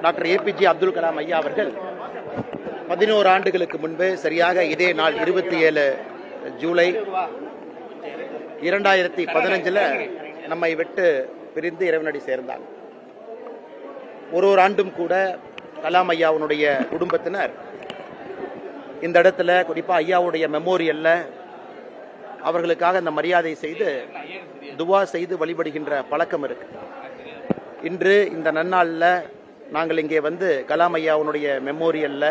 Doctor APJ Abdul Kalam ஐயா அவர்கள் 11 ஆண்டுகளுக்கு முன்பு சரியாக இதே நாள் 27 ஜூலை 2015 நம்மை விட்டு பிரிந்து இறைவனடி சேர்ந்தார். ஒரு ஆண்டும் கூட கலாம் ஐயாவுடைய குடும்பத்தினர் இந்த இடத்துல குறிப்பா ஐயாவுடைய மெமோரியல்ல அவர்களுக்காக இந்த மரியாதை செய்து துவா செய்து வழிபடுகின்ற பழக்கம் இருக்கு. இன்று இந்த நன்னாளில் நாங்கள் இங்கே வந்து கலாம் ஐயாவுடைய மெமோரியல்ல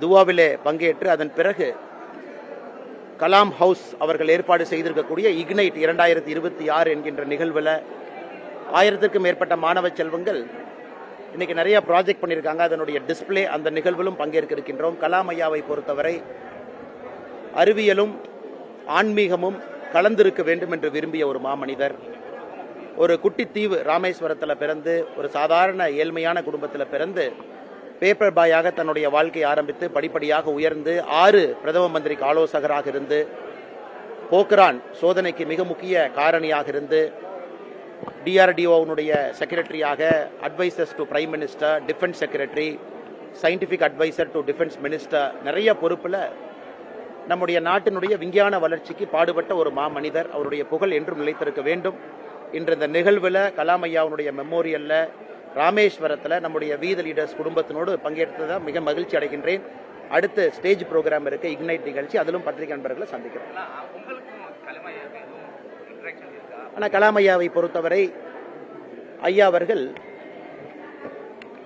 துவாவிலே பங்கேற்று அதன் பிறகு கலாம் ஹவுஸ் அவர்கள் ஏற்பாடு செய்திருக்கக்கூடிய இக்னைட் 2026 என்கின்ற நிகழ்வில் 1000க்கும் மேற்பட்ட மாணவ செல்வங்கள் இன்னைக்கு நிறைய ப்ராஜெக்ட் பண்ணியிருக்காங்க. அதனுடைய டிஸ்பிளே அந்த நிகழ்விலும் பங்கேற்க இருக்கின்றோம். கலாம் ஐயாவை பொறுத்தவரை அறிவியலும் ஆன்மீகமும் கலந்திருக்க வேண்டும் என்று விரும்பிய ஒரு மாமனிதர். ஒரு குட்டி தீவு ராமேஸ்வரத்தில் பிறந்து ஒரு சாதாரண ஏழ்மையான குடும்பத்தில் பிறந்து பேப்பர் பாயாக தன்னுடைய வாழ்க்கையை ஆரம்பித்து படிப்படியாக உயர்ந்து 6 பிரதம மந்திரிக்கு ஆலோசகராக இருந்து போக்ரான் சோதனைக்கு மிக முக்கிய காரணியாக இருந்து DRDOனுடைய செக்ரட்டரியாக advisers to prime minister, defence secretary, scientific adviser to defence minister, நிறைய பொறுப்பில் நம்முடைய நாட்டினுடைய விஞ்ஞான வளர்ச்சிக்கு பாடுபட்ட ஒரு மாமனிதர். அவருடைய புகழ் என்றும் நிலைத்திருக்க வேண்டும். இன்று இந்த நிகழ்வில் கலாம் ஐயாவுடைய மெமோரியல்ல ராமேஸ்வரத்தில் நம்முடைய வீத லீடர்ஸ் குடும்பத்தினோடு பங்கேற்றதான் மிக மகிழ்ச்சி அடைகின்றேன். அடுத்து ஸ்டேஜ் ப்ரோக்ராம் இருக்கு, இக்னைட் நிகழ்ச்சி, அதிலும் பத்திரிகை நண்பர்களை சந்திக்கிறோம். ஆனால் கலாம் ஐயாவை பொறுத்தவரை ஐயா அவர்கள்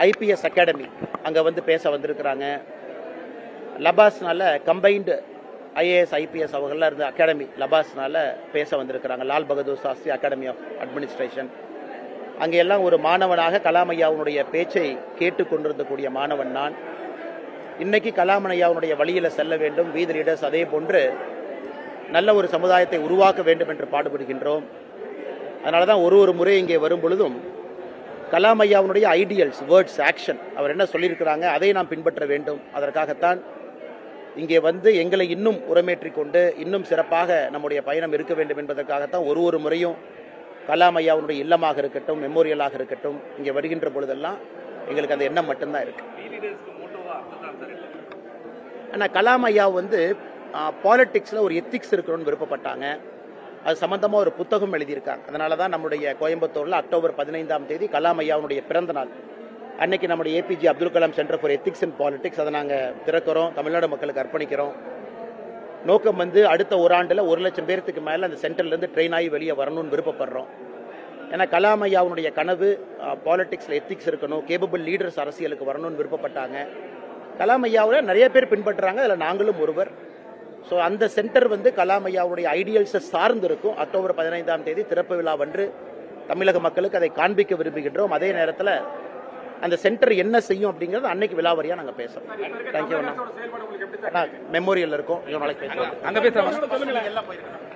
IPS அகாடமி அங்கே வந்து பேச வந்திருக்கிறாங்க. லபாஸ்னால கம்பைன்டு IAS IPS அவங்களாம் இருந்த அகாடமி லபாஸ்னால பேச வந்திருக்கிறாங்க. Lal Bahadur Shastri academy of administration. அங்கே எல்லாம் ஒரு மாணவனாக கலாம் ஐயாவுடைய பேச்சை கேட்டுக்கொண்டிருந்தக்கூடிய மாணவன் நான். இன்னைக்கு கலாம் ஐயாவுடைய வழியில் செல்ல வேண்டும். வீத லீடர்ஸ் அதே போன்று நல்ல ஒரு சமுதாயத்தை உருவாக்க வேண்டும் என்று பாடுபடுகின்றோம். அதனால தான் ஒரு முறை இங்கே வரும் பொழுதும் கலாம் ஐயாவுடைய ஐடியல்ஸ், வேர்ட்ஸ், ஆக்ஷன், அவர் என்ன சொல்லியிருக்கிறாங்க அதை நாம் பின்பற்ற வேண்டும். அதற்காகத்தான் இங்கே வந்து எங்களை இன்னும் உரமேற்றிக் கொண்டு இன்னும் சிறப்பாக நம்முடைய பயணம் இருக்க வேண்டும் என்பதற்காகத்தான் ஒரு முறையும் கலாம் ஐயாவுடைய இல்லமாக இருக்கட்டும், மெமோரியலாக இருக்கட்டும், இங்கே வருகின்ற பொழுதெல்லாம் எங்களுக்கு அந்த எண்ணம் மட்டும்தான் இருக்கு. ஆனால் கலாம் ஐயா வந்து பாலிடிக்ஸில் ஒரு எத்திக்ஸ் இருக்கணும்னு விருப்பப்பட்டாங்க. அது சம்பந்தமாக ஒரு புத்தகம் எழுதியிருக்காங்க. அதனால தான் நம்முடைய கோயம்புத்தூரில் அக்டோபர் 15 கலாம் ஐயாவுடைய பிறந்த நாள் அன்னைக்கு நம்முடைய APJ Abdul Kalam centre for ethics and politics அதை நாங்கள் திறக்கிறோம், தமிழ்நாடு மக்களுக்கு அர்ப்பணிக்கிறோம். நோக்கம் வந்து அடுத்த ஒரு ஆண்டில் 1 லட்சம் பேருக்கு மேலே அந்த சென்டர்லேருந்து ட்ரெயின் ஆகி வெளியே வரணும்னு விருப்பப்படுறோம். ஏன்னா கலாம் ஐயாவுடைய கனவு பாலிடிக்ஸில் எத்திக்ஸ் இருக்கணும், கேபபிள் லீடர்ஸ் அரசியலுக்கு வரணும்னு விருப்பப்பட்டாங்க. கலாம் ஐயாவை நிறைய பேர் பின்பற்றுறாங்க, அதில் நாங்களும் ஒருவர். ஸோ அந்த சென்டர் வந்து கலாம் ஐயாவுடைய ஐடியல்ஸை சார்ந்து இருக்கும். அக்டோபர் 15 திறப்பு விழாவன்று தமிழக மக்களுக்கு அதை காண்பிக்க விரும்புகின்றோம். அதே நேரத்தில் அந்த சென்டர் என்ன செய்யும் அப்படிங்கிறது அன்னைக்கு விழாவரியா நாங்கள் பேசுறோம். தேங்க்யூ. மெமோரியல் இருக்கும், நாளைக்கு பேசுறோம்.